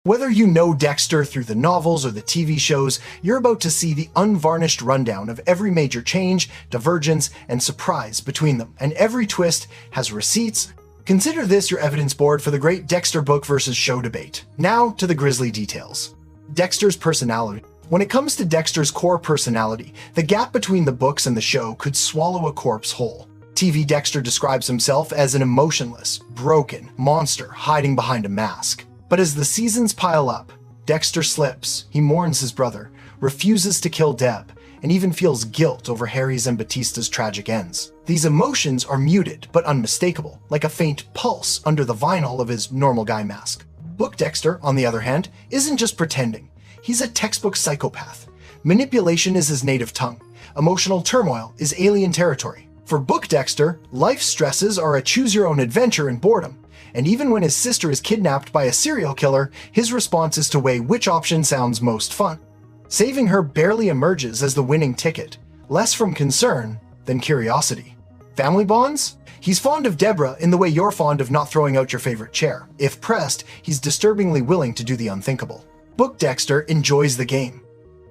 Whether you know Dexter through the novels or the TV shows, you're about to see the unvarnished rundown of every major change, divergence, and surprise between them, and every twist has receipts. Consider this your evidence board for the great Dexter book versus show debate. Now to the grisly details. Dexter's personality. When it comes to Dexter's core personality, the gap between the books and the show could swallow a corpse whole. TV Dexter describes himself as an emotionless, broken monster hiding behind a mask. But as the seasons pile up, Dexter slips, he mourns his brother, refuses to kill Deb, and even feels guilt over Harry's and Batista's tragic ends. These emotions are muted but unmistakable, like a faint pulse under the vinyl of his normal guy mask. Book Dexter, on the other hand, isn't just pretending. He's a textbook psychopath. Manipulation is his native tongue. Emotional turmoil is alien territory. For Book Dexter, life stresses are a choose-your-own-adventure and boredom. And even when his sister is kidnapped by a serial killer, his response is to weigh which option sounds most fun. Saving her barely emerges as the winning ticket, less from concern than curiosity. Family bonds? He's fond of Deborah in the way you're fond of not throwing out your favorite chair. If pressed, he's disturbingly willing to do the unthinkable. Book Dexter enjoys the game.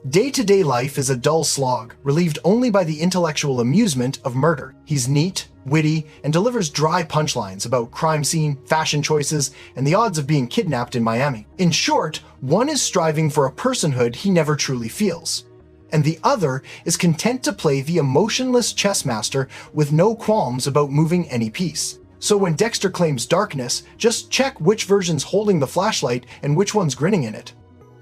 Day-to-day life is a dull slog, relieved only by the intellectual amusement of murder. He's neat, witty, and delivers dry punchlines about crime scene, fashion choices, and the odds of being kidnapped in Miami. In short, one is striving for a personhood he never truly feels, and the other is content to play the emotionless chess master with no qualms about moving any piece. So when Dexter claims darkness, just check which version's holding the flashlight and which one's grinning in it.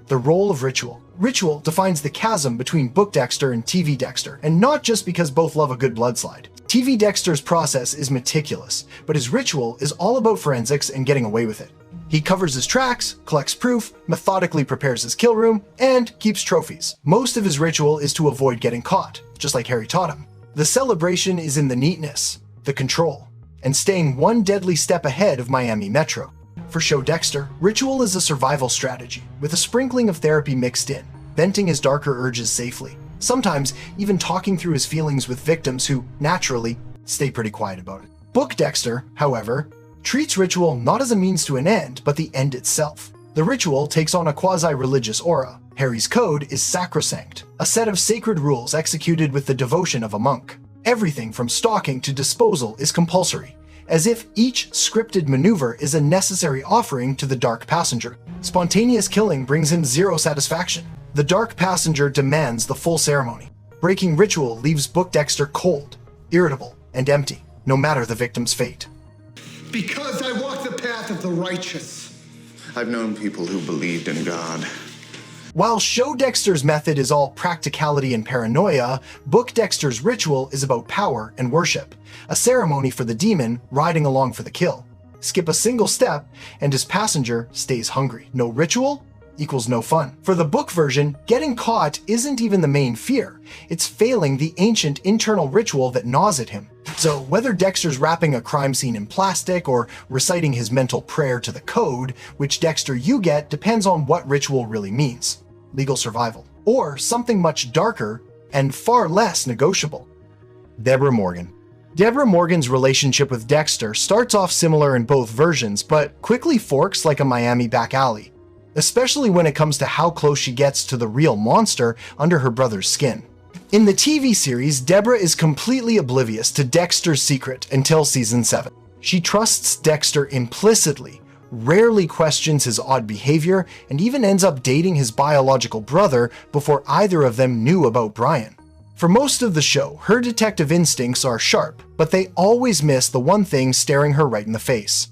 The role of ritual. Ritual defines the chasm between Book Dexter and TV Dexter, and not just because both love a good bloodslide. TV Dexter's process is meticulous, but his ritual is all about forensics and getting away with it. He covers his tracks, collects proof, methodically prepares his kill room, and keeps trophies. Most of his ritual is to avoid getting caught, just like Harry taught him. The celebration is in the neatness, the control, and staying one deadly step ahead of Miami Metro. For Show Dexter, ritual is a survival strategy, with a sprinkling of therapy mixed in, venting his darker urges safely, sometimes even talking through his feelings with victims who, naturally, stay pretty quiet about it. Book Dexter, however, treats ritual not as a means to an end, but the end itself. The ritual takes on a quasi-religious aura. Harry's code is sacrosanct, a set of sacred rules executed with the devotion of a monk. Everything from stalking to disposal is compulsory, as if each scripted maneuver is a necessary offering to the Dark Passenger. Spontaneous killing brings him zero satisfaction. The Dark Passenger demands the full ceremony. Breaking ritual leaves Book Dexter cold, irritable, and empty, no matter the victim's fate. Because I walk the path of the righteous. I've known people who believed in God. While Show Dexter's method is all practicality and paranoia, Book Dexter's ritual is about power and worship, a ceremony for the demon riding along for the kill. Skip a single step, and his passenger stays hungry. No ritual equals no fun. For the book version, getting caught isn't even the main fear. It's failing the ancient internal ritual that gnaws at him. So whether Dexter's wrapping a crime scene in plastic or reciting his mental prayer to the code, which Dexter you get depends on what ritual really means. Legal survival. Or something much darker and far less negotiable. Deborah Morgan. Deborah Morgan's relationship with Dexter starts off similar in both versions, but quickly forks like a Miami back alley, especially when it comes to how close she gets to the real monster under her brother's skin. In the TV series, Deborah is completely oblivious to Dexter's secret until season 7. She trusts Dexter implicitly, rarely questions his odd behavior, and even ends up dating his biological brother before either of them knew about Brian. For most of the show, her detective instincts are sharp, but they always miss the one thing staring her right in the face.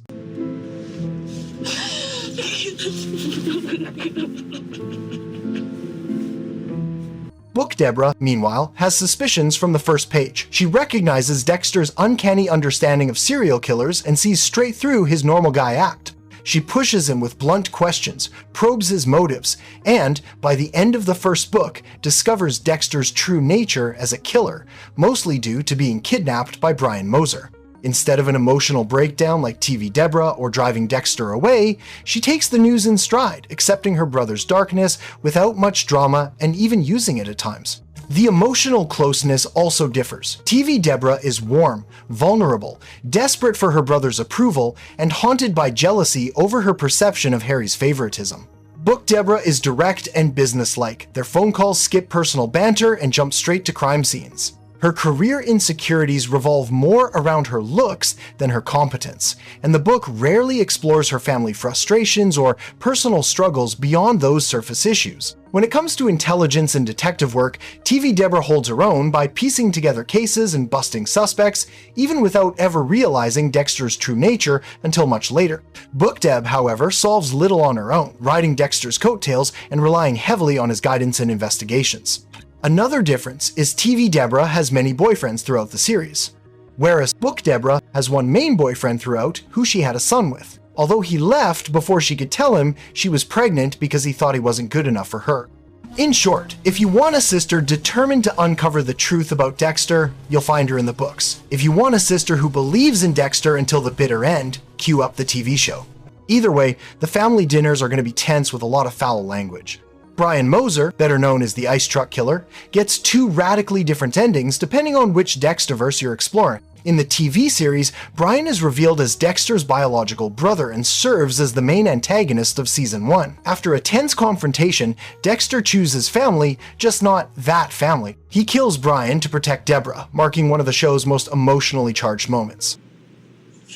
Book Deborah, meanwhile, has suspicions from the first page. She recognizes Dexter's uncanny understanding of serial killers and sees straight through his normal guy act. She pushes him with blunt questions, probes his motives, and, by the end of the first book, discovers Dexter's true nature as a killer, mostly due to being kidnapped by Brian Moser. Instead of an emotional breakdown like TV Deborah or driving Dexter away, she takes the news in stride, accepting her brother's darkness without much drama and even using it at times. The emotional closeness also differs. TV Deborah is warm, vulnerable, desperate for her brother's approval, and haunted by jealousy over her perception of Harry's favoritism. Book Deborah is direct and businesslike. Their phone calls skip personal banter and jump straight to crime scenes. Her career insecurities revolve more around her looks than her competence, and the book rarely explores her family frustrations or personal struggles beyond those surface issues. When it comes to intelligence and detective work, TV Deborah holds her own by piecing together cases and busting suspects, even without ever realizing Dexter's true nature until much later. Book Deb, however, solves little on her own, riding Dexter's coattails and relying heavily on his guidance and investigations. Another difference is TV Deborah has many boyfriends throughout the series, whereas Book Deborah has one main boyfriend throughout who she had a son with, although he left before she could tell him she was pregnant because he thought he wasn't good enough for her. In short, if you want a sister determined to uncover the truth about Dexter, you'll find her in the books. If you want a sister who believes in Dexter until the bitter end, cue up the TV show. Either way, the family dinners are going to be tense with a lot of foul language. Brian Moser, better known as the Ice Truck Killer, gets two radically different endings depending on which Dexterverse you're exploring. In the TV series, Brian is revealed as Dexter's biological brother and serves as the main antagonist of Season 1. After a tense confrontation, Dexter chooses family, just not that family. He kills Brian to protect Deborah, marking one of the show's most emotionally charged moments.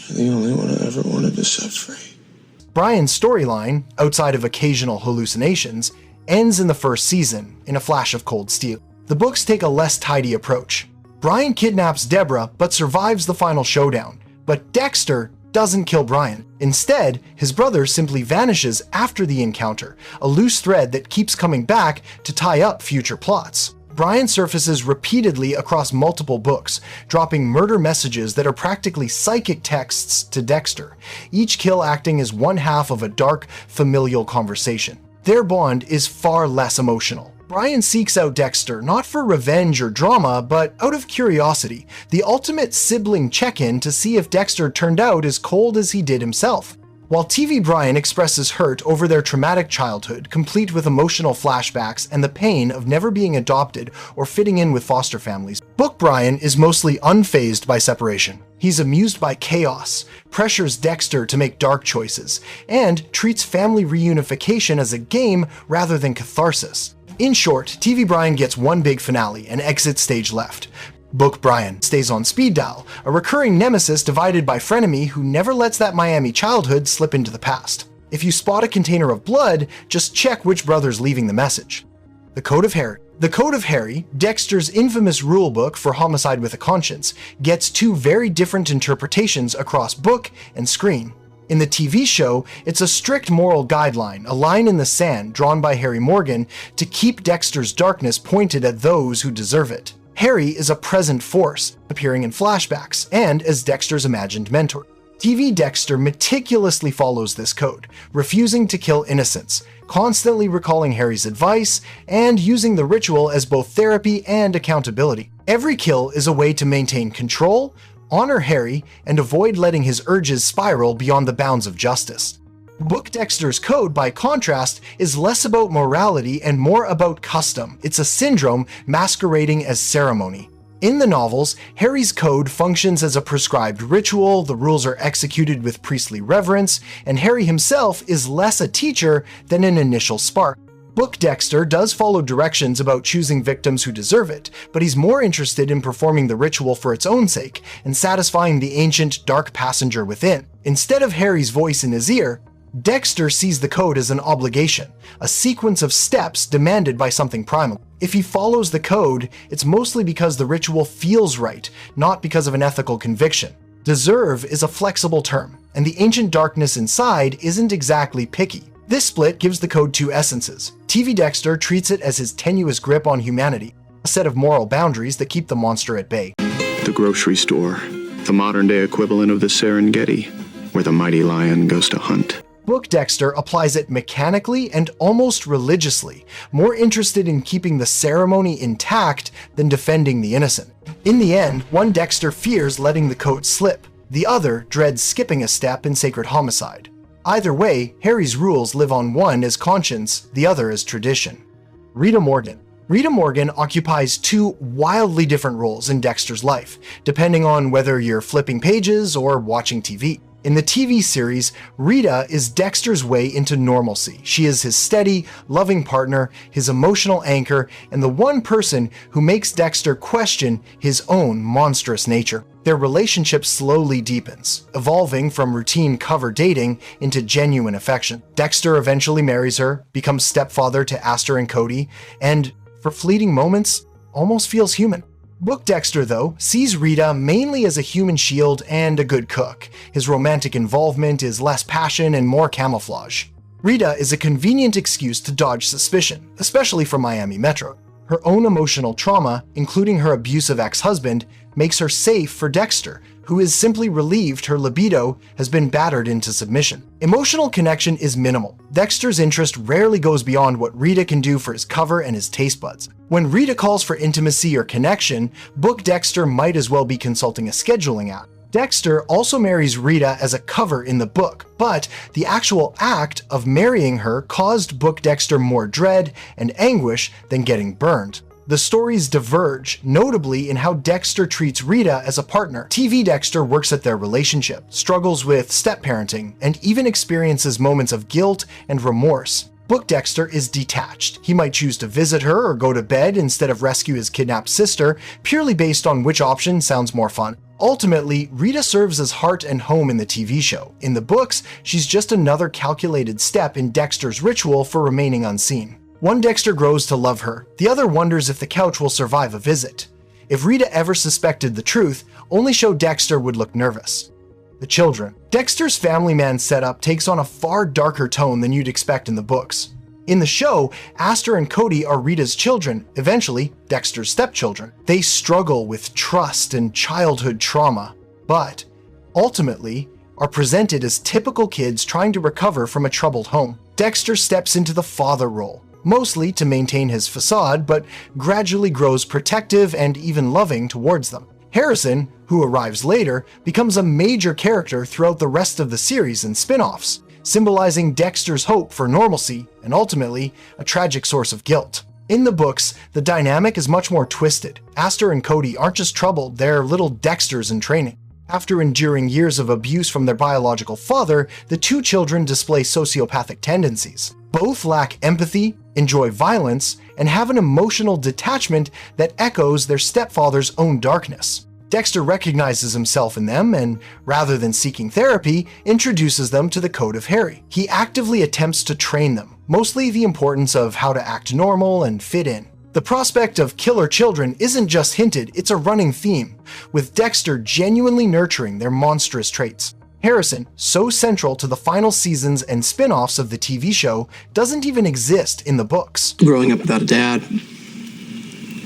You're the only one I ever wanted to set free. Brian's storyline, outside of occasional hallucinations, ends in the first season, in a flash of cold steel. The books take a less tidy approach. Brian kidnaps Deborah but survives the final showdown, but Dexter doesn't kill Brian. Instead, his brother simply vanishes after the encounter, a loose thread that keeps coming back to tie up future plots. Brian surfaces repeatedly across multiple books, dropping murder messages that are practically psychic texts to Dexter, each kill acting as one half of a dark, familial conversation. Their bond is far less emotional. Brian seeks out Dexter not for revenge or drama, but out of curiosity, the ultimate sibling check-in to see if Dexter turned out as cold as he did himself. While TV Brian expresses hurt over their traumatic childhood, complete with emotional flashbacks and the pain of never being adopted or fitting in with foster families, Book Brian is mostly unfazed by separation. He's amused by chaos, pressures Dexter to make dark choices, and treats family reunification as a game rather than catharsis. In short, TV Brian gets one big finale and exits stage left. Book Brian stays on speed dial, a recurring nemesis divided by frenemy who never lets that Miami childhood slip into the past. If you spot a container of blood, just check which brother's leaving the message. The Code of Harry. The Code of Harry, Dexter's infamous rulebook for homicide with a conscience, gets two very different interpretations across book and screen. In the TV show, it's a strict moral guideline, a line in the sand drawn by Rita Morgan to keep Dexter's darkness pointed at those who deserve it. Harry is a present force, appearing in flashbacks, and as Dexter's imagined mentor. TV Dexter meticulously follows this code, refusing to kill innocents, constantly recalling Harry's advice, and using the ritual as both therapy and accountability. Every kill is a way to maintain control, honor Harry, and avoid letting his urges spiral beyond the bounds of justice. Book Dexter's code, by contrast, is less about morality and more about custom. It's a syndrome masquerading as ceremony. In the novels, Harry's code functions as a prescribed ritual, the rules are executed with priestly reverence, and Harry himself is less a teacher than an initial spark. Book Dexter does follow directions about choosing victims who deserve it, but he's more interested in performing the ritual for its own sake and satisfying the ancient dark passenger within. Instead of Harry's voice in his ear, Dexter sees the code as an obligation, a sequence of steps demanded by something primal. If he follows the code, it's mostly because the ritual feels right, not because of an ethical conviction. Deserve is a flexible term, and the ancient darkness inside isn't exactly picky. This split gives the code two essences. TV Dexter treats it as his tenuous grip on humanity, a set of moral boundaries that keep the monster at bay. The grocery store, the modern-day equivalent of the Serengeti, where the mighty lion goes to hunt. Book Dexter applies it mechanically and almost religiously, more interested in keeping the ceremony intact than defending the innocent. In the end, one Dexter fears letting the code slip, the other dreads skipping a step in sacred homicide. Either way, Harry's rules live on one as conscience, the other as tradition. Rita Morgan. Rita Morgan occupies two wildly different roles in Dexter's life, depending on whether you're flipping pages or watching TV. In the TV series, Rita is Dexter's way into normalcy. She is his steady, loving partner, his emotional anchor, and the one person who makes Dexter question his own monstrous nature. Their relationship slowly deepens, evolving from routine cover dating into genuine affection. Dexter eventually marries her, becomes stepfather to Aster and Cody, and, for fleeting moments, almost feels human. Book Dexter, though, sees Rita mainly as a human shield and a good cook. His romantic involvement is less passion and more camouflage. Rita is a convenient excuse to dodge suspicion, especially from Miami Metro. Her own emotional trauma, including her abusive ex-husband, makes her safe for Dexter, who is simply relieved her libido has been battered into submission. Emotional connection is minimal. Dexter's interest rarely goes beyond what Rita can do for his cover and his taste buds. When Rita calls for intimacy or connection, Book Dexter might as well be consulting a scheduling app. Dexter also marries Rita as a cover in the book, but the actual act of marrying her caused Book Dexter more dread and anguish than getting burned. The stories diverge, notably in how Dexter treats Rita as a partner. TV Dexter works at their relationship, struggles with step-parenting, and even experiences moments of guilt and remorse. Book Dexter is detached. He might choose to visit her or go to bed instead of rescue his kidnapped sister, purely based on which option sounds more fun. Ultimately, Rita serves as heart and home in the TV show. In the books, she's just another calculated step in Dexter's ritual for remaining unseen. One Dexter grows to love her, the other wonders if the couch will survive a visit. If Rita ever suspected the truth, only show Dexter would look nervous. The children. Dexter's family man setup takes on a far darker tone than you'd expect in the books. In the show, Aster and Cody are Rita's children, eventually Dexter's stepchildren. They struggle with trust and childhood trauma, but ultimately are presented as typical kids trying to recover from a troubled home. Dexter steps into the father role, mostly to maintain his facade, but gradually grows protective and even loving towards them. Harrison, who arrives later, becomes a major character throughout the rest of the series and spin-offs, symbolizing Dexter's hope for normalcy and ultimately a tragic source of guilt. In the books, the dynamic is much more twisted. Aster and Cody aren't just troubled, they're little Dexters in training. After enduring years of abuse from their biological father, the two children display sociopathic tendencies. Both lack empathy, enjoy violence, and have an emotional detachment that echoes their stepfather's own darkness. Dexter recognizes himself in them and, rather than seeking therapy, introduces them to the Code of Harry. He actively attempts to train them, mostly the importance of how to act normal and fit in. The prospect of killer children isn't just hinted, it's a running theme, with Dexter genuinely nurturing their monstrous traits. Harrison, so central to the final seasons and spin-offs of the TV show, doesn't even exist in the books. Growing up without a dad,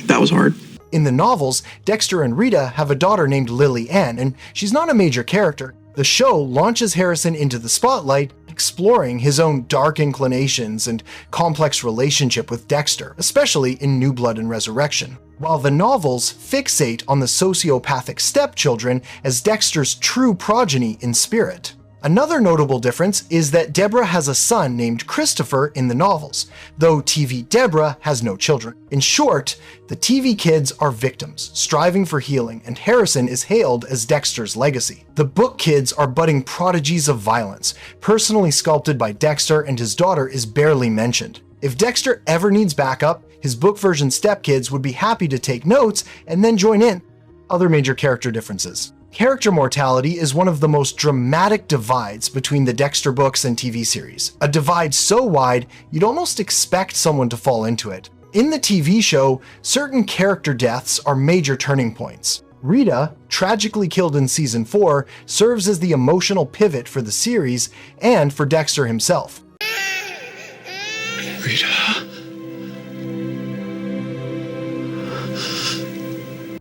that was hard. In the novels, Dexter and Rita have a daughter named Lily Ann, and she's not a major character. The show launches Harrison into the spotlight, exploring his own dark inclinations and complex relationship with Dexter, especially in New Blood and Resurrection. While the novels fixate on the sociopathic stepchildren as Dexter's true progeny in spirit. Another notable difference is that Deborah has a son named Christopher in the novels, though TV Deborah has no children. In short, the TV kids are victims, striving for healing, and Harrison is hailed as Dexter's legacy. The book kids are budding prodigies of violence, personally sculpted by Dexter, and his daughter is barely mentioned. If Dexter ever needs backup, his book version stepkids would be happy to take notes and then join in. Other major character differences. Character mortality is one of the most dramatic divides between the Dexter books and TV series. A divide so wide, you'd almost expect someone to fall into it. In the TV show, certain character deaths are major turning points. Rita, tragically killed in season 4, serves as the emotional pivot for the series and for Dexter himself. Rita.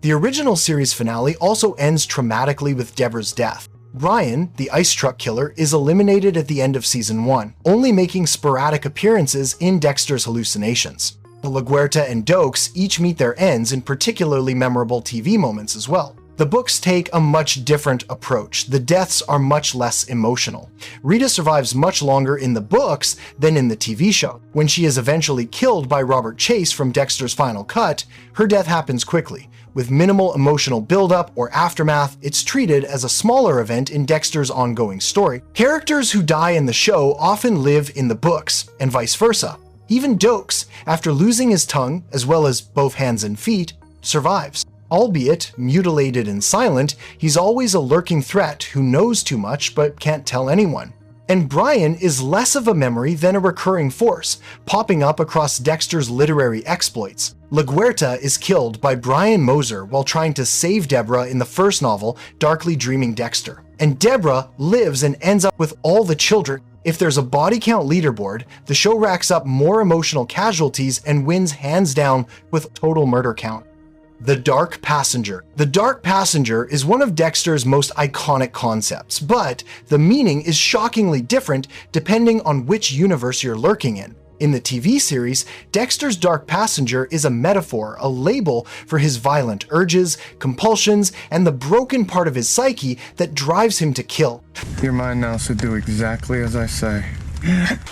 The original series finale also ends traumatically with Deborah's death. Ryan, the ice truck killer, is eliminated at the end of season 1, only making sporadic appearances in Dexter's hallucinations. The LaGuerta and Dokes each meet their ends in particularly memorable TV moments as well. The books take a much different approach. The deaths are much less emotional. Rita survives much longer in the books than in the TV show. When she is eventually killed by Robert Chase from Dexter's final cut, her death happens quickly. With minimal emotional buildup or aftermath, it's treated as a smaller event in Dexter's ongoing story. Characters who die in the show often live in the books, and vice versa. Even Dokes, after losing his tongue, as well as both hands and feet, survives. Albeit mutilated and silent, he's always a lurking threat who knows too much but can't tell anyone. And Brian is less of a memory than a recurring force, popping up across Dexter's literary exploits. LaGuerta is killed by Brian Moser while trying to save Deborah in the first novel, Darkly Dreaming Dexter. And Deborah lives and ends up with all the children. If there's a body count leaderboard, the show racks up more emotional casualties and wins hands down with total murder count. The Dark Passenger. The Dark Passenger is one of Dexter's most iconic concepts, but the meaning is shockingly different depending on which universe you're lurking in. In the TV series, Dexter's Dark Passenger is a metaphor, a label for his violent urges, compulsions, and the broken part of his psyche that drives him to kill. You're mine now, so do exactly as I say.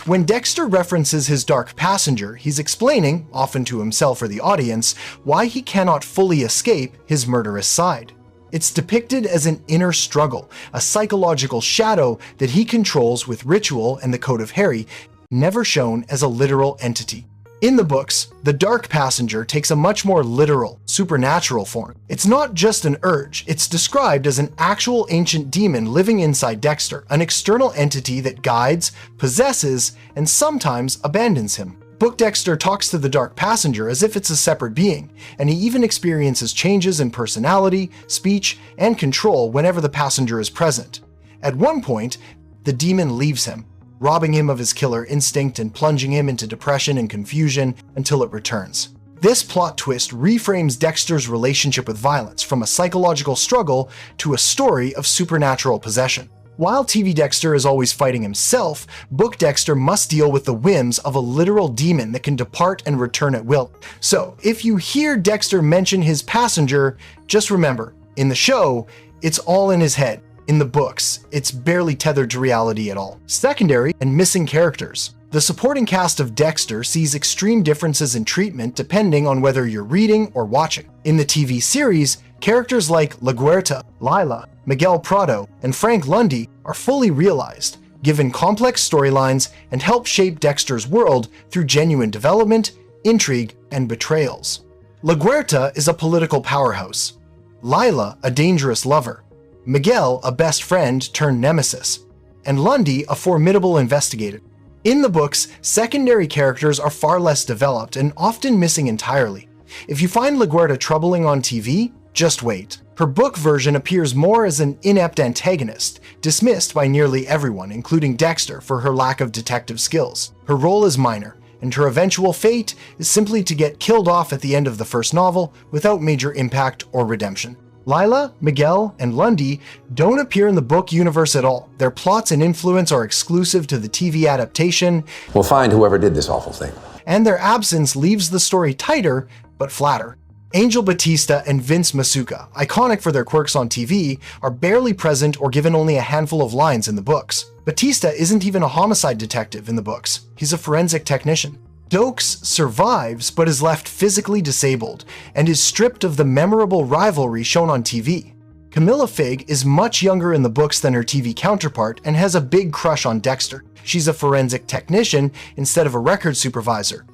When Dexter references his dark passenger, he's explaining, often to himself or the audience, why he cannot fully escape his murderous side. It's depicted as an inner struggle, a psychological shadow that he controls with ritual and the Code of Harry, never shown as a literal entity. In the books, the Dark Passenger takes a much more literal, supernatural form. It's not just an urge, it's described as an actual ancient demon living inside Dexter, an external entity that guides, possesses, and sometimes abandons him. Book Dexter talks to the Dark Passenger as if it's a separate being, and he even experiences changes in personality, speech, and control whenever the passenger is present. At one point, the demon leaves him, robbing him of his killer instinct and plunging him into depression and confusion until it returns. This plot twist reframes Dexter's relationship with violence from a psychological struggle to a story of supernatural possession. While TV Dexter is always fighting himself, Book Dexter must deal with the whims of a literal demon that can depart and return at will. So, if you hear Dexter mention his passenger, just remember, in the show, it's all in his head. In the books, it's barely tethered to reality at all. Secondary and missing characters. The supporting cast of Dexter sees extreme differences in treatment depending on whether you're reading or watching. In the TV series, characters like LaGuerta, Lila, Miguel Prado, and Frank Lundy are fully realized, given complex storylines, and help shape Dexter's world through genuine development, intrigue, and betrayals. LaGuerta is a political powerhouse, Lila a dangerous lover, Miguel a best friend turned nemesis, and Lundy a formidable investigator. In the books, secondary characters are far less developed and often missing entirely. If you find LaGuerta troubling on TV, just wait. Her book version appears more as an inept antagonist, dismissed by nearly everyone, including Dexter, for her lack of detective skills. Her role is minor, and her eventual fate is simply to get killed off at the end of the first novel without major impact or redemption. Lila, Miguel, and Lundy don't appear in the book universe at all. Their plots and influence are exclusive to the TV adaptation. We'll find whoever did this awful thing. And their absence leaves the story tighter, but flatter. Angel Batista and Vince Masuka, iconic for their quirks on TV, are barely present or given only a handful of lines in the books. Batista isn't even a homicide detective in the books. He's a forensic technician. Dokes survives but is left physically disabled and is stripped of the memorable rivalry shown on TV. Camilla Fig is much younger in the books than her TV counterpart and has a big crush on Dexter. She's a forensic technician instead of a record supervisor,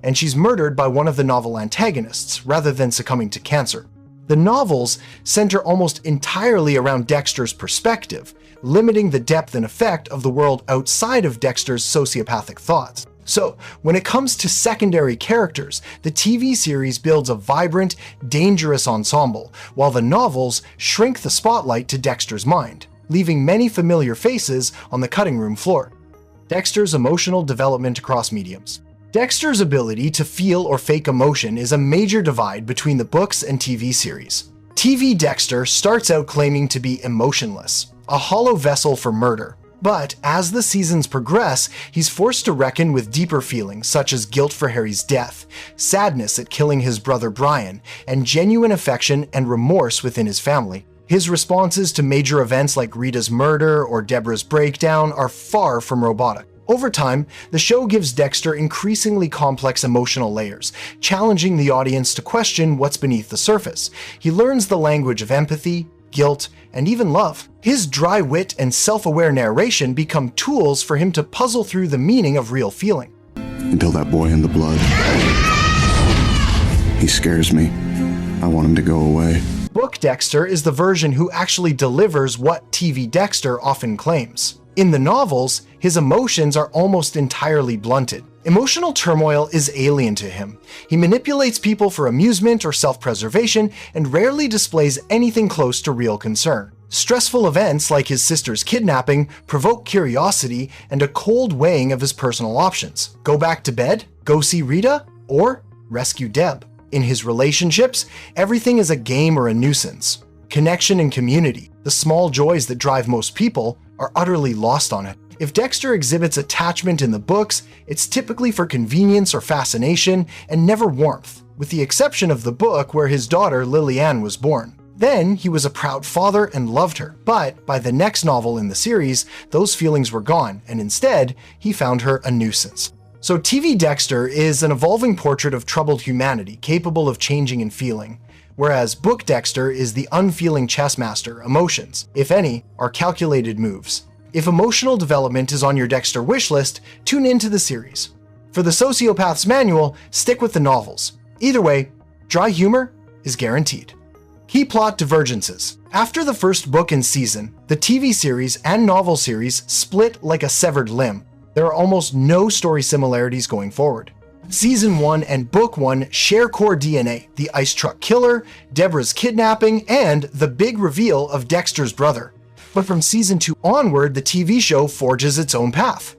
and she's murdered by one of the novel antagonists rather than succumbing to cancer. The novels center almost entirely around Dexter's perspective, limiting the depth and effect of the world outside of Dexter's sociopathic thoughts. So, when it comes to secondary characters, the TV series builds a vibrant, dangerous ensemble, while the novels shrink the spotlight to Dexter's mind, leaving many familiar faces on the cutting room floor. Dexter's emotional development across mediums. Dexter's ability to feel or fake emotion is a major divide between the books and TV series. TV Dexter starts out claiming to be emotionless, a hollow vessel for murder. But as the seasons progress, he's forced to reckon with deeper feelings such as guilt for Harry's death, sadness at killing his brother Brian, and genuine affection and remorse within his family. His responses to major events like Rita's murder or Deborah's breakdown are far from robotic. Over time, the show gives Dexter increasingly complex emotional layers, challenging the audience to question what's beneath the surface. He learns the language of empathy, guilt, and even love. His dry wit and self-aware narration become tools for him to puzzle through the meaning of real feeling. Until that boy in the blood. He scares me. I want him to go away. Book Dexter is the version who actually delivers what TV Dexter often claims. In the novels, his emotions are almost entirely blunted. Emotional turmoil is alien to him. He manipulates people for amusement or self-preservation and rarely displays anything close to real concern. Stressful events like his sister's kidnapping provoke curiosity and a cold weighing of his personal options. Go back to bed? Go see Rita? Or rescue Deb? In his relationships, everything is a game or a nuisance. Connection and community, the small joys that drive most people, are utterly lost on it. If Dexter exhibits attachment in the books, it's typically for convenience or fascination and never warmth, with the exception of the book where his daughter Lillian was born. Then he was a proud father and loved her, but by the next novel in the series, those feelings were gone, and instead, he found her a nuisance. So TV Dexter is an evolving portrait of troubled humanity capable of changing and feeling, whereas Book Dexter is the unfeeling chess master. Emotions, if any, are calculated moves. If emotional development is on your Dexter wish list, tune into the series. For the Sociopath's Manual, stick with the novels. Either way, dry humor is guaranteed. Key plot divergences. After the first book and season, the TV series and novel series split like a severed limb. There are almost no story similarities going forward. Season 1 and Book 1 share core DNA, the ice truck killer, Deborah's kidnapping, and the big reveal of Dexter's brother. But from Season 2 onward, the TV show forges its own path.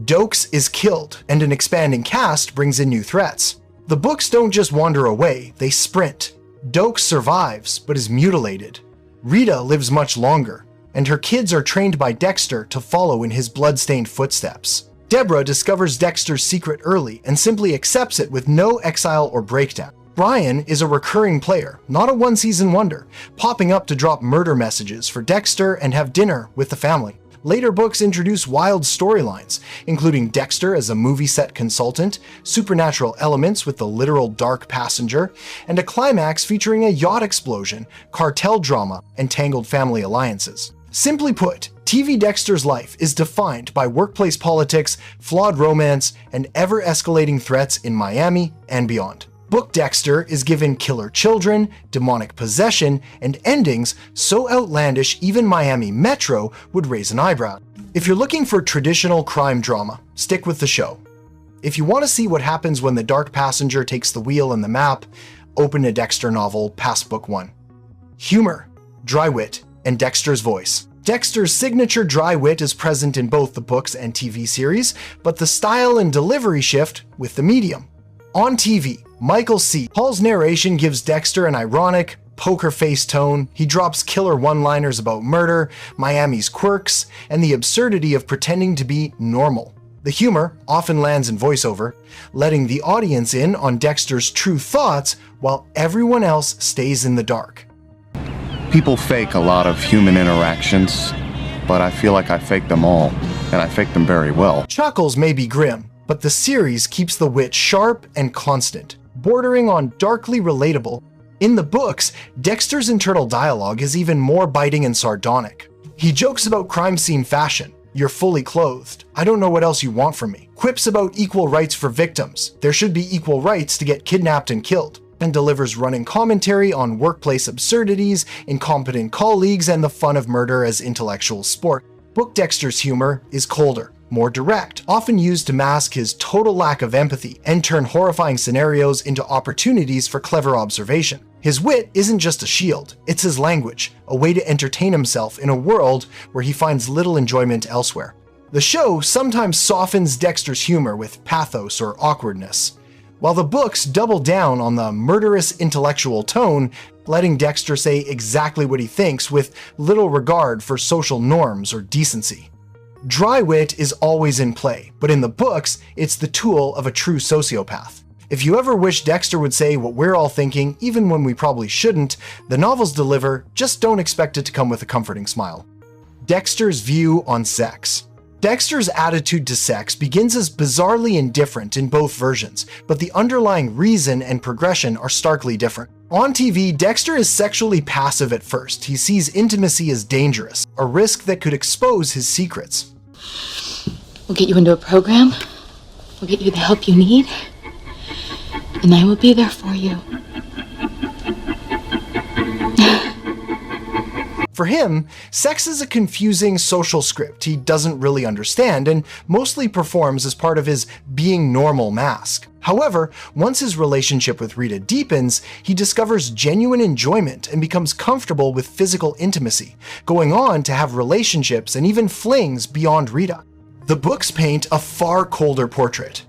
Dokes is killed, and an expanding cast brings in new threats. The books don't just wander away, they sprint. Dokes survives, but is mutilated. Rita lives much longer, and her kids are trained by Dexter to follow in his blood-stained footsteps. Deborah discovers Dexter's secret early and simply accepts it with no exile or breakdown. Brian is a recurring player, not a one-season wonder, popping up to drop murder messages for Dexter and have dinner with the family. Later books introduce wild storylines, including Dexter as a movie set consultant, supernatural elements with the literal dark passenger, and a climax featuring a yacht explosion, cartel drama, and tangled family alliances. Simply put, TV Dexter's life is defined by workplace politics, flawed romance, and ever-escalating threats in Miami and beyond. Book Dexter is given killer children, demonic possession, and endings so outlandish even Miami Metro would raise an eyebrow. If you're looking for traditional crime drama, stick with the show. If you want to see what happens when the dark passenger takes the wheel and the map, open a Dexter novel past Book 1. Humor, dry wit, and Dexter's voice. Dexter's signature dry wit is present in both the books and TV series, but the style and delivery shift with the medium. On TV, Michael C. Hall's narration gives Dexter an ironic, poker-face tone. He drops killer one-liners about murder, Miami's quirks, and the absurdity of pretending to be normal. The humor often lands in voiceover, letting the audience in on Dexter's true thoughts while everyone else stays in the dark. People fake a lot of human interactions, but I feel like I fake them all, and I fake them very well. Chuckles may be grim, but the series keeps the wit sharp and constant, bordering on darkly relatable. In the books, Dexter's internal dialogue is even more biting and sardonic. He jokes about crime scene fashion. You're fully clothed. I don't know what else you want from me. Quips about equal rights for victims. There should be equal rights to get kidnapped and killed. And delivers running commentary on workplace absurdities, incompetent colleagues, and the fun of murder as intellectual sport. Book Dexter's humor is colder, more direct, often used to mask his total lack of empathy and turn horrifying scenarios into opportunities for clever observation. His wit isn't just a shield, it's his language, a way to entertain himself in a world where he finds little enjoyment elsewhere. The show sometimes softens Dexter's humor with pathos or awkwardness, while the books double down on the murderous intellectual tone, letting Dexter say exactly what he thinks with little regard for social norms or decency. Dry wit is always in play, but in the books, it's the tool of a true sociopath. If you ever wish Dexter would say what we're all thinking, even when we probably shouldn't, the novels deliver, just don't expect it to come with a comforting smile. Dexter's view on sex. Dexter's attitude to sex begins as bizarrely indifferent in both versions, but the underlying reason and progression are starkly different. On TV, Dexter is sexually passive at first. He sees intimacy as dangerous, a risk that could expose his secrets. We'll get you into a program. We'll get you the help you need. And I will be there for you. For him, sex is a confusing social script he doesn't really understand and mostly performs as part of his being normal mask. However, once his relationship with Rita deepens, he discovers genuine enjoyment and becomes comfortable with physical intimacy, going on to have relationships and even flings beyond Rita. The books paint a far colder portrait.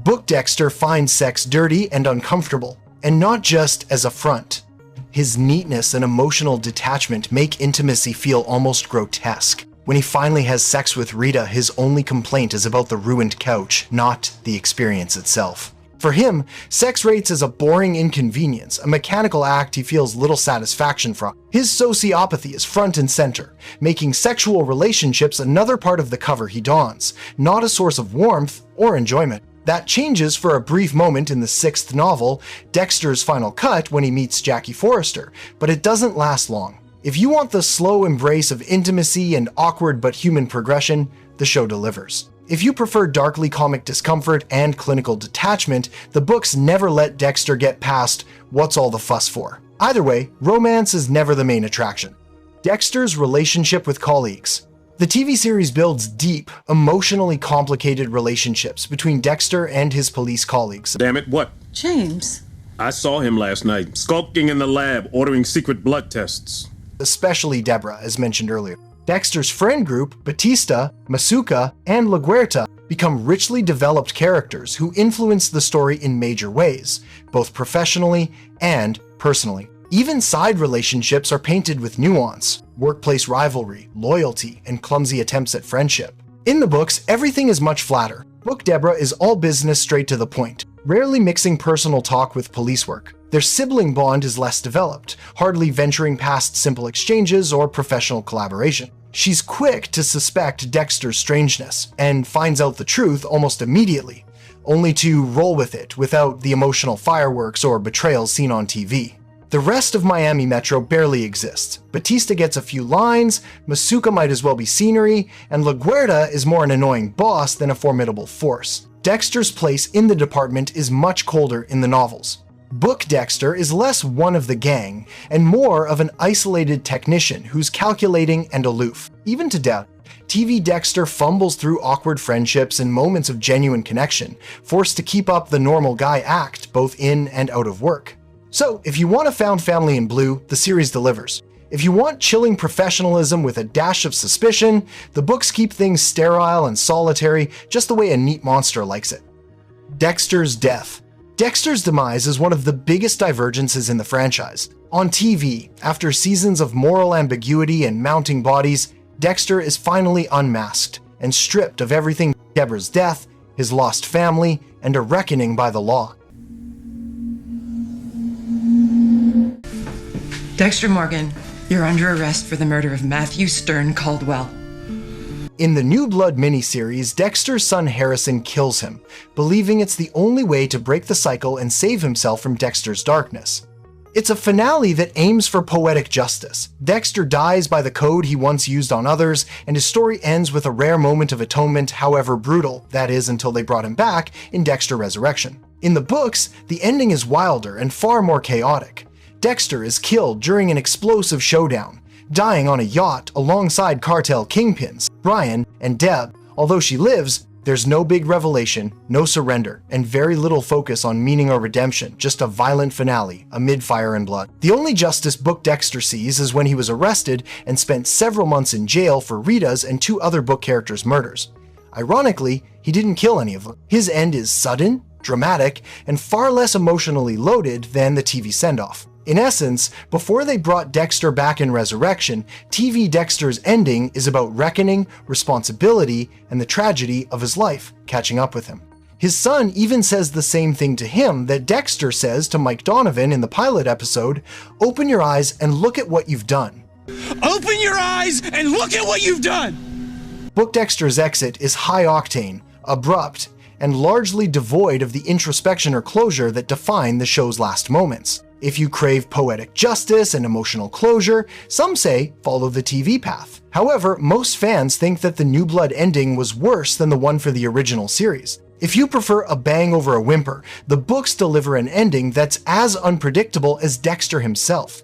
Book Dexter finds sex dirty and uncomfortable, and not just as a front. His neatness and emotional detachment make intimacy feel almost grotesque. When he finally has sex with Rita, his only complaint is about the ruined couch, not the experience itself. For him, sex rates as a boring inconvenience, a mechanical act he feels little satisfaction from. His sociopathy is front and center, making sexual relationships another part of the cover he dons, not a source of warmth or enjoyment. That changes for a brief moment in the 6th novel, Dexter's Final Cut, when he meets Jackie Forrester, but it doesn't last long. If you want the slow embrace of intimacy and awkward but human progression, the show delivers. If you prefer darkly comic discomfort and clinical detachment, the books never let Dexter get past what's all the fuss for. Either way, romance is never the main attraction. Dexter's relationship with colleagues. The TV series builds deep, emotionally complicated relationships between Dexter and his police colleagues. Damn it, what? James. I saw him last night, skulking in the lab, ordering secret blood tests. Especially Deborah, as mentioned earlier. Dexter's friend group, Batista, Masuka, and LaGuerta, become richly developed characters who influence the story in major ways, both professionally and personally. Even side relationships are painted with nuance, workplace rivalry, loyalty, and clumsy attempts at friendship. In the books, everything is much flatter. Book Deborah is all business straight to the point, rarely mixing personal talk with police work. Their sibling bond is less developed, hardly venturing past simple exchanges or professional collaboration. She's quick to suspect Dexter's strangeness, and finds out the truth almost immediately, only to roll with it without the emotional fireworks or betrayals seen on TV. The rest of Miami Metro barely exists. Batista gets a few lines, Masuka might as well be scenery, and LaGuerta is more an annoying boss than a formidable force. Dexter's place in the department is much colder in the novels. Book Dexter is less one of the gang, and more of an isolated technician who's calculating and aloof, even to death. TV Dexter fumbles through awkward friendships and moments of genuine connection, forced to keep up the normal guy act both in and out of work. So, if you want a found family in blue, the series delivers. If you want chilling professionalism with a dash of suspicion, the books keep things sterile and solitary, just the way a neat monster likes it. Dexter's death. Dexter's demise is one of the biggest divergences in the franchise. On TV, after seasons of moral ambiguity and mounting bodies, Dexter is finally unmasked and stripped of everything: Deborah's death, his lost family, and a reckoning by the law. Dexter Morgan, you're under arrest for the murder of Matthew Stern Caldwell. In the New Blood miniseries, Dexter's son Harrison kills him, believing it's the only way to break the cycle and save himself from Dexter's darkness. It's a finale that aims for poetic justice. Dexter dies by the code he once used on others, and his story ends with a rare moment of atonement, however brutal, that is, until they brought him back in Dexter Resurrection. In the books, the ending is wilder and far more chaotic. Dexter is killed during an explosive showdown, dying on a yacht alongside cartel kingpins, Brian and Deb. Although she lives, there's no big revelation, no surrender, and very little focus on meaning or redemption, just a violent finale amid fire and blood. The only justice Book Dexter sees is when he was arrested and spent several months in jail for Rita's and 2 other book characters' murders. Ironically, he didn't kill any of them. His end is sudden, dramatic, and far less emotionally loaded than the TV send-off. In essence, before they brought Dexter back in Resurrection, TV Dexter's ending is about reckoning, responsibility, and the tragedy of his life catching up with him. His son even says the same thing to him that Dexter says to Mike Donovan in the pilot episode, "Open your eyes and look at what you've done." Open your eyes and look at what you've done! Book Dexter's exit is high octane, abrupt, and largely devoid of the introspection or closure that define the show's last moments. If you crave poetic justice and emotional closure, some say follow the TV path. However, most fans think that the New Blood ending was worse than the one for the original series. If you prefer a bang over a whimper, the books deliver an ending that's as unpredictable as Dexter himself.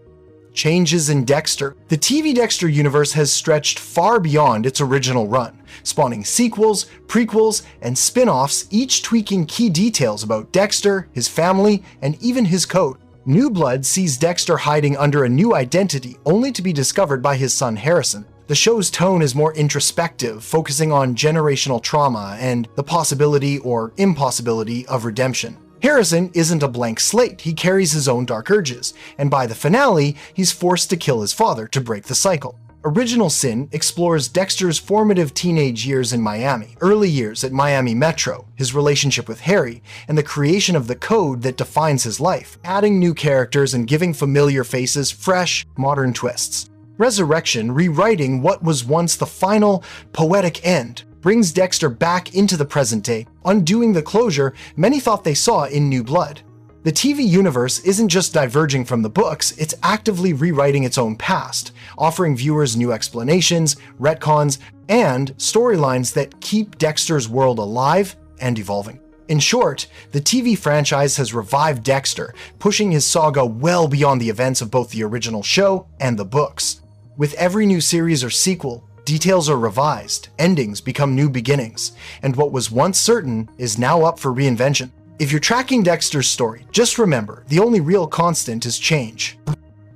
Changes in Dexter. The TV Dexter universe has stretched far beyond its original run, spawning sequels, prequels, and spin-offs, each tweaking key details about Dexter, his family, and even his code. New Blood sees Dexter hiding under a new identity, only to be discovered by his son Harrison. The show's tone is more introspective, focusing on generational trauma and the possibility or impossibility of redemption. Harrison isn't a blank slate, he carries his own dark urges, and by the finale, he's forced to kill his father to break the cycle. Original Sin explores Dexter's formative teenage years in Miami, early years at Miami Metro, his relationship with Harry, and the creation of the code that defines his life, adding new characters and giving familiar faces fresh, modern twists. Resurrection, rewriting what was once the final, poetic end, brings Dexter back into the present day, undoing the closure many thought they saw in New Blood. The TV universe isn't just diverging from the books, it's actively rewriting its own past, offering viewers new explanations, retcons, and storylines that keep Dexter's world alive and evolving. In short, the TV franchise has revived Dexter, pushing his saga well beyond the events of both the original show and the books. With every new series or sequel, details are revised, endings become new beginnings, and what was once certain is now up for reinvention. If you're tracking Dexter's story, just remember, the only real constant is change.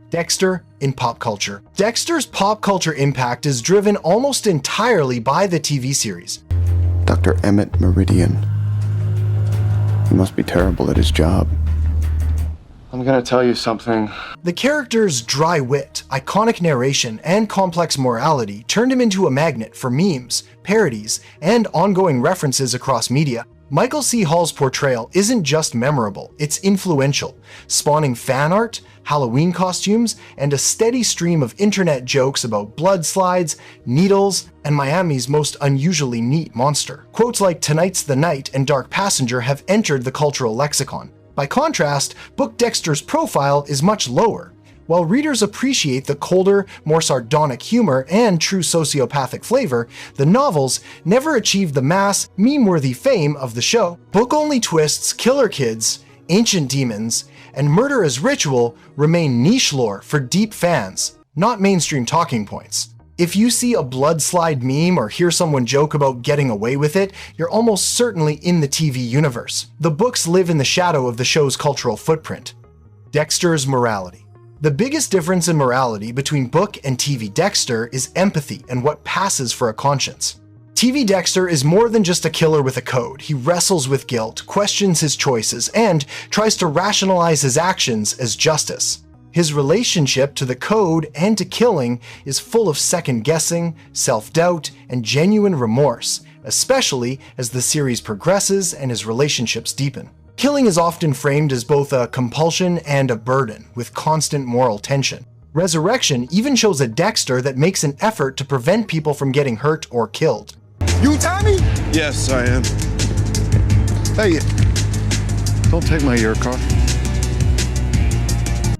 Dexter in pop culture. Dexter's pop culture impact is driven almost entirely by the TV series. Dr. Emmett Meridian. He must be terrible at his job. I'm gonna tell you something. The character's dry wit, iconic narration, and complex morality turned him into a magnet for memes, parodies, and ongoing references across media. Michael C. Hall's portrayal isn't just memorable, it's influential, spawning fan art, Halloween costumes, and a steady stream of internet jokes about blood slides, needles, and Miami's most unusually neat monster. Quotes like "Tonight's the night" and "Dark Passenger" have entered the cultural lexicon. By contrast, Book Dexter's profile is much lower. While readers appreciate the colder, more sardonic humor and true sociopathic flavor, the novels never achieved the mass, meme-worthy fame of the show. Book-only twists, killer kids, ancient demons, and murder as ritual remain niche lore for deep fans, not mainstream talking points. If you see a blood slide meme or hear someone joke about getting away with it, you're almost certainly in the TV universe. The books live in the shadow of the show's cultural footprint. Dexter's morality. The biggest difference in morality between book and TV Dexter is empathy and what passes for a conscience. TV Dexter is more than just a killer with a code. He wrestles with guilt, questions his choices, and tries to rationalize his actions as justice. His relationship to the code and to killing is full of second-guessing, self-doubt, and genuine remorse, especially as the series progresses and his relationships deepen. Killing is often framed as both a compulsion and a burden, with constant moral tension. Resurrection even shows a Dexter that makes an effort to prevent people from getting hurt or killed. You Tommy? Yes, I am. Hey, don't take my ear car.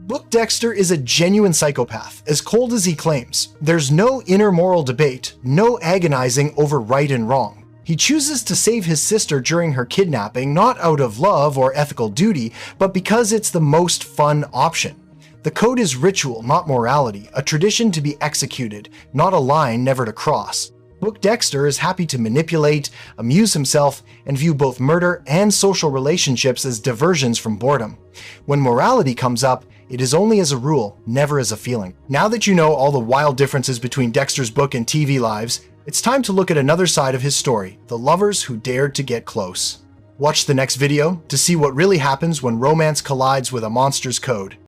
Book Dexter is a genuine psychopath, as cold as he claims. There's no inner moral debate, no agonizing over right and wrong. He chooses to save his sister during her kidnapping, not out of love or ethical duty, but because it's the most fun option. The code is ritual, not morality, a tradition to be executed, not a line never to cross. Book Dexter is happy to manipulate, amuse himself, and view both murder and social relationships as diversions from boredom. When morality comes up, it is only as a rule, never as a feeling. Now that you know all the wild differences between Dexter's book and TV lives, it's time to look at another side of his story, the lovers who dared to get close. Watch the next video to see what really happens when romance collides with a monster's code.